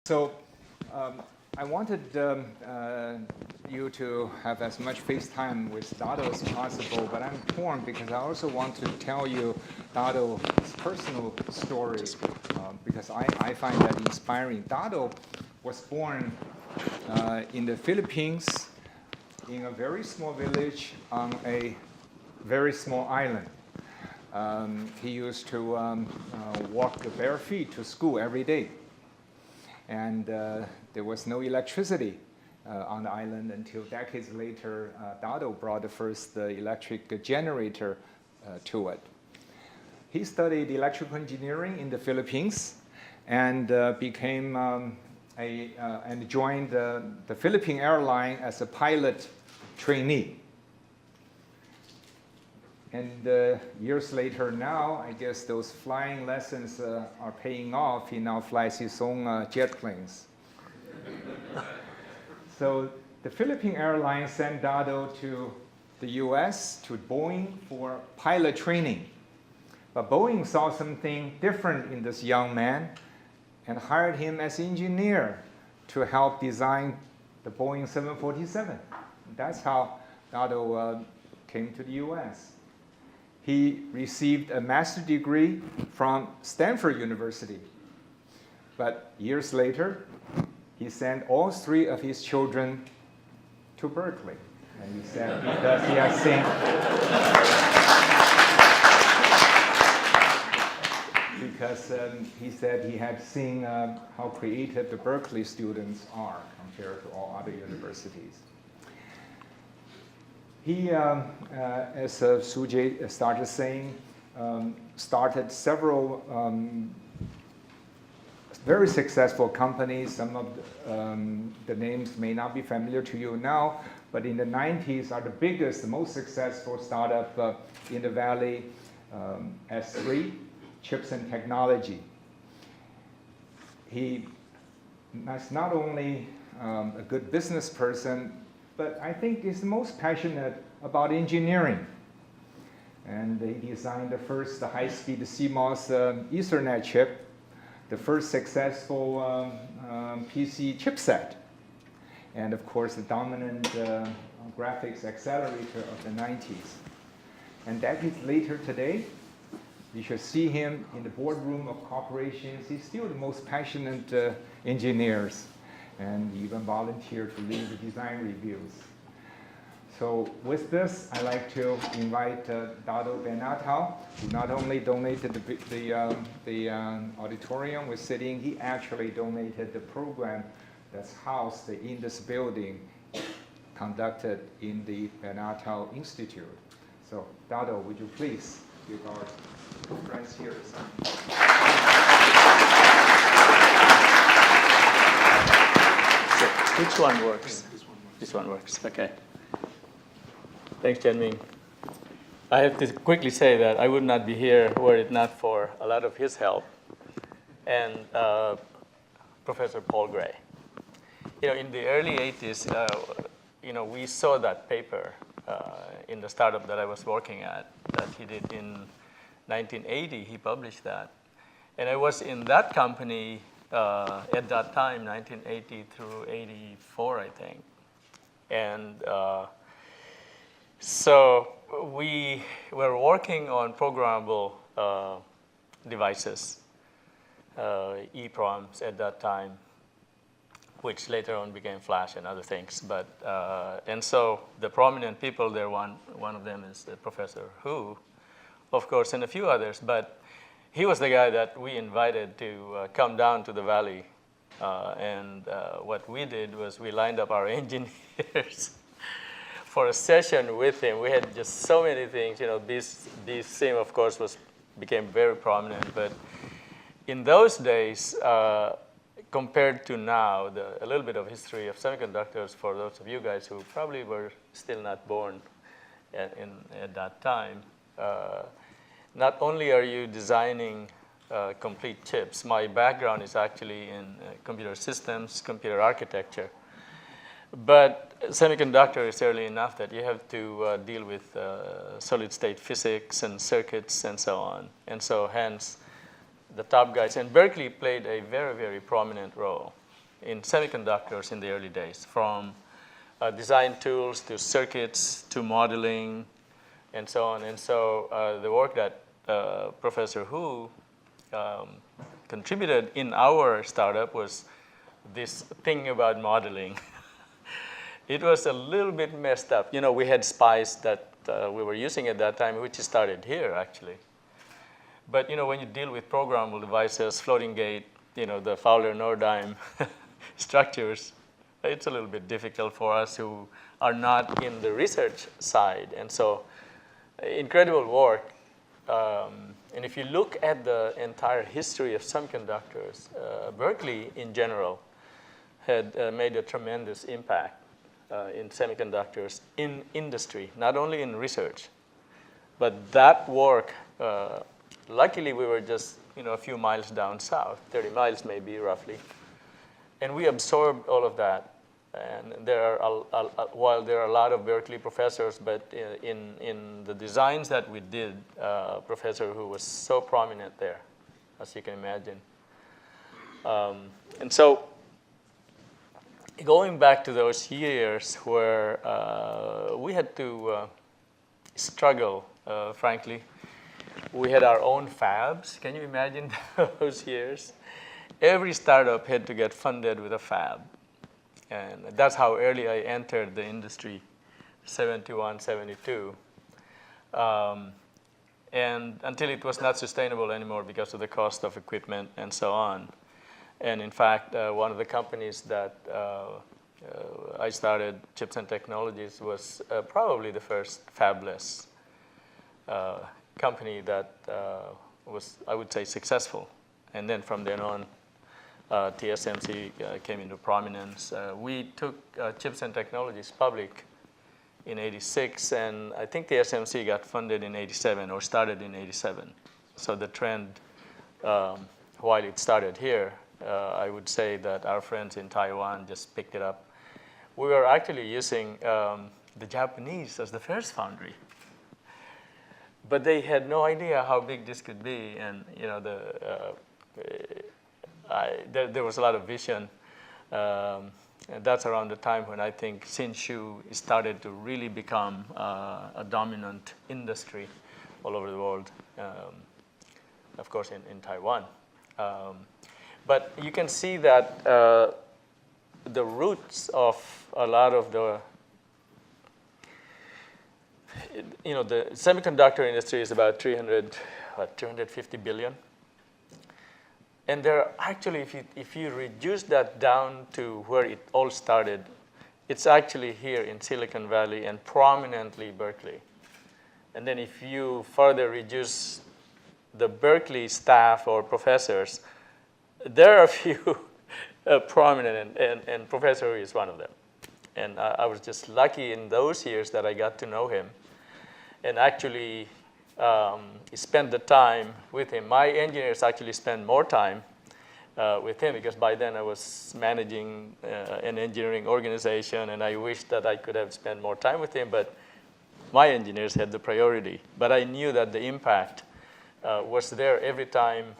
So I wanted you to have as much face time with Dado as possible, but I'm torn because I also want to tell you Dado's personal story because I find that inspiring. Dado was born in the Philippines in a very small village on a very small island. He used to walk bare feet to school every day. And there was no electricity on the island until decades later. Dado brought the first electric generator to it. He studied electrical engineering in the Philippines and became and joined the Philippine airline as a pilot trainee. And years later now, I guess those flying lessons are paying off. He now flies his own jet planes. So the Philippine Airlines sent Dado to the US, to Boeing, for pilot training. But Boeing saw something different in this young man and hired him as engineer to help design the Boeing 747. That's how Dado came to the US. He received a master's degree from Stanford University. But years later, he sent all three of his children to Berkeley. And he said because he has seen, he said he had seen how creative the Berkeley students are compared to all other universities. He, as Sujay started saying, started several very successful companies. Some of the names may not be familiar to you now, but in the 90s are the biggest, the most successful startup in the Valley, S3, Chips and Technology. He is not only a good business person, but I think he's most passionate about engineering. And he designed the first high-speed CMOS Ethernet chip, the first successful PC chipset, and of course the dominant graphics accelerator of the 90s. And decades later today, you should see him in the boardroom of corporations. He's still the most passionate engineers, and even volunteered to lead the design reviews. So with this, I'd like to invite Dado Banatao, who not only donated the auditorium we're sitting, he actually donated the program that's housed in this building, conducted in the Banatao Institute. So Dado, would you please give our friends here some. Which one works? This one works, okay. Thanks, Jianming. I have to quickly say that I would not be here were it not for a lot of his help and Professor Paul Gray. You know, in the early 80s, we saw that paper in the startup that I was working at that he did in 1980. He published that. And I was in that company at that time, 1980 through 84, I think. And so we were working on programmable devices, EEPROMs at that time, which later on became Flash and other things. But and so the prominent people there, one of them is Professor Hu, of course, and a few others. But he was the guy that we invited to come down to the Valley. And what we did was we lined up our engineers for a session with him. We had just so many things. You know, this theme, of course, became very prominent. But in those days, compared to now, a little bit of history of semiconductors for those of you guys who probably were still not born at that time. Not only are you designing complete chips, my background is actually in computer systems, computer architecture. But semiconductor is early enough that you have to deal with solid state physics and circuits and so on. And so hence, the top guys. And Berkeley played a very, very prominent role in semiconductors in the early days, from design tools to circuits to modeling and so on. And so the work that Professor Hu contributed in our startup was this thing about modeling. It was a little bit messed up. You know, we had SPICE that we were using at that time, which started here, actually. But, you know, when you deal with programmable devices, floating gate, you know, the Fowler-Nordheim structures, it's a little bit difficult for us who are not in the research side. And so incredible work. And if you look at the entire history of semiconductors, Berkeley in general had made a tremendous impact in semiconductors in industry, not only in research. But that work, luckily we were just, you know, a few miles down south, 30 miles maybe roughly. And we absorbed all of that. And there are, while there are a lot of Berkeley professors, but in the designs that we did, Professor Hu was so prominent there, as you can imagine. And so going back to those years where we had to struggle, frankly. We had our own fabs. Can you imagine those years? Every startup had to get funded with a fab. And that's how early I entered the industry, 71, 72. And until it was not sustainable anymore because of the cost of equipment and so on. And in fact, one of the companies that I started, Chips and Technologies, was probably the first fabless company that was, I would say, successful. And then from then on, TSMC came into prominence. We took Chips and Technologies public in '86, and I think TSMC got funded in '87 or started in '87. So the trend, while it started here, I would say that our friends in Taiwan just picked it up. We were actually using the Japanese as the first foundry. But they had no idea how big this could be, and you know, there was a lot of vision. And that's around the time when I think Hsinchu started to really become a dominant industry all over the world, of course in Taiwan. But you can see that the roots of a lot of the, you know, the semiconductor industry is about 250 billion. And there are actually, if you reduce that down to where it all started, it's actually here in Silicon Valley and prominently Berkeley. And then if you further reduce the Berkeley staff or professors, there are a few prominent, and Professor Hu is one of them. And I was just lucky in those years that I got to know him and actually spend the time with him. My engineers actually spend more time with him because by then I was managing an engineering organization, and I wished that I could have spent more time with him, but my engineers had the priority. But I knew that the impact was there every time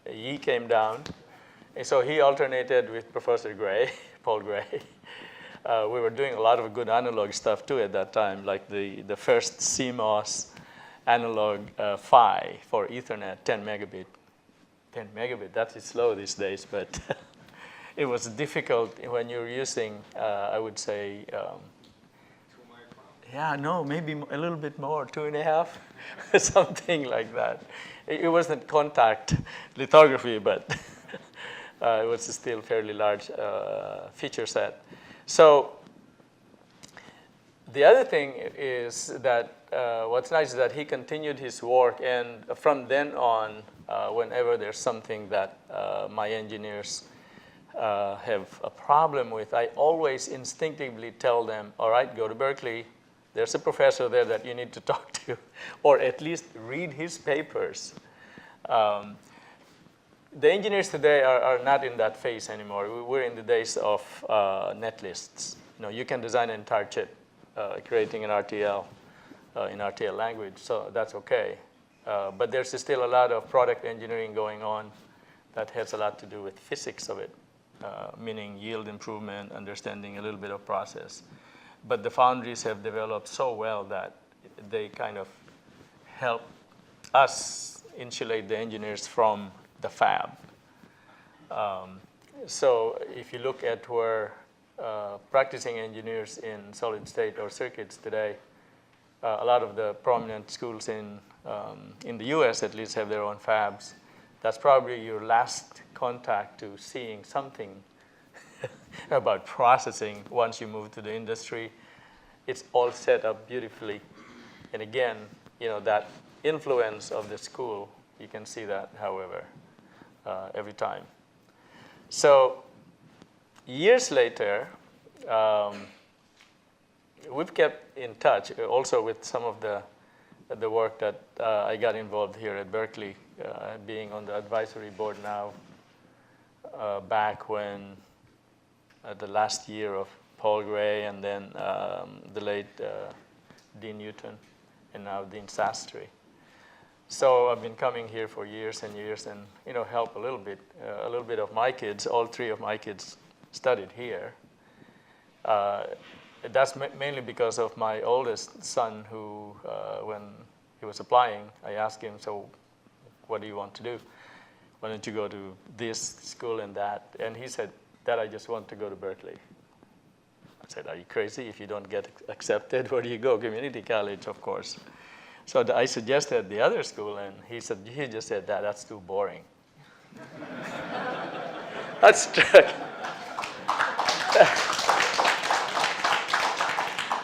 he came down. And so he alternated with Professor Gray, Paul Gray. We were doing a lot of good analog stuff too at that time, like the first CMOS analog PHY for Ethernet, 10 megabit. 10 megabit, that is slow these days, but it was difficult when you're using, I would say, 2 micron? yeah, no, maybe a little bit more, 2.5, something like that. It wasn't contact lithography, but it was still fairly large feature set. So the other thing is that what's nice is that he continued his work, and from then on, whenever there's something that my engineers have a problem with, I always instinctively tell them, all right, go to Berkeley. There's a professor there that you need to talk to, or at least read his papers. The engineers today are not in that phase anymore. We're in the days of net lists. You know, you can design an entire chip, creating an RTL in RTL language, so that's okay. But there's still a lot of product engineering going on that has a lot to do with physics of it. meaning yield improvement, understanding a little bit of process. But the foundries have developed so well that they kind of help us insulate the engineers from the fab. So if you look at where practicing engineers in solid state or circuits today, a lot of the prominent schools in the US at least have their own fabs. That's probably your last contact to seeing something about processing once you move to the industry. It's all set up beautifully. And again, that influence of the school, you can see that, however, every time. So years later, we've kept in touch also with some of the work that I got involved here at Berkeley, being on the advisory board now, back when the last year of Paul Gray, and then the late Dean Newton, and now Dean Sastry. So I've been coming here for years and years, and help a little bit of my kids. All three of my kids studied here. That's mainly because of my oldest son, who, when he was applying, I asked him, so what do you want to do? Why don't you go to this school and that? And he said, Dad, I just want to go to Berkeley. I said, are you crazy? If you don't get accepted, where do you go? Community college, of course. So I suggested the other school, and he just said, Dad, that's too boring. That's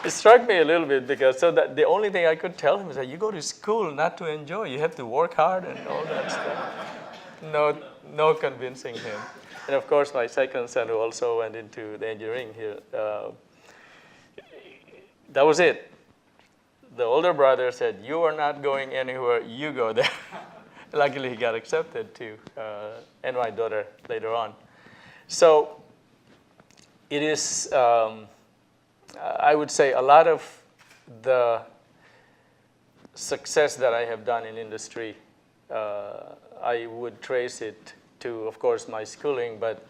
It struck me a little bit, because that the only thing I could tell him is that you go to school not to enjoy. You have to work hard and all that stuff. No convincing him. And of course, my second son, who also went into the engineering here, that was it. The older brother said, you are not going anywhere, you go there. Luckily, he got accepted to, and my daughter later on. So it is, I would say, a lot of the success that I have done in industry, I would trace it to, of course, my schooling, but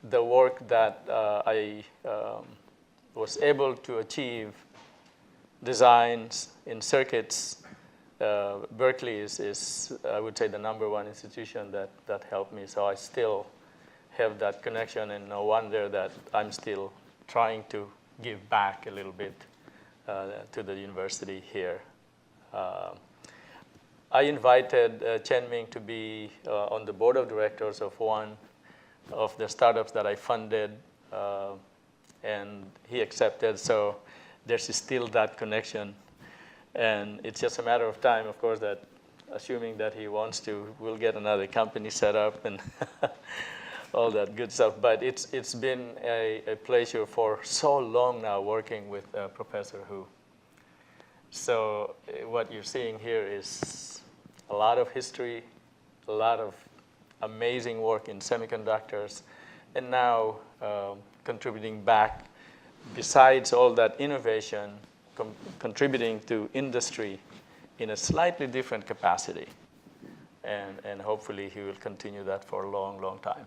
the work that I was able to achieve, designs in circuits. Berkeley is, I would say, the #1 institution that helped me. So I still have that connection, and no wonder that I'm still trying to give back a little bit to the university here. I invited Chen Ming to be on the board of directors of one of the startups that I funded, and he accepted. So there's still that connection. And it's just a matter of time, of course, that assuming that he wants to, we'll get another company set up and all that good stuff. But it's been a pleasure for so long now working with Professor Hu. So what you're seeing here is a lot of history, a lot of amazing work in semiconductors, and now contributing back, besides all that innovation, contributing to industry in a slightly different capacity. And hopefully he will continue that for a long, long time.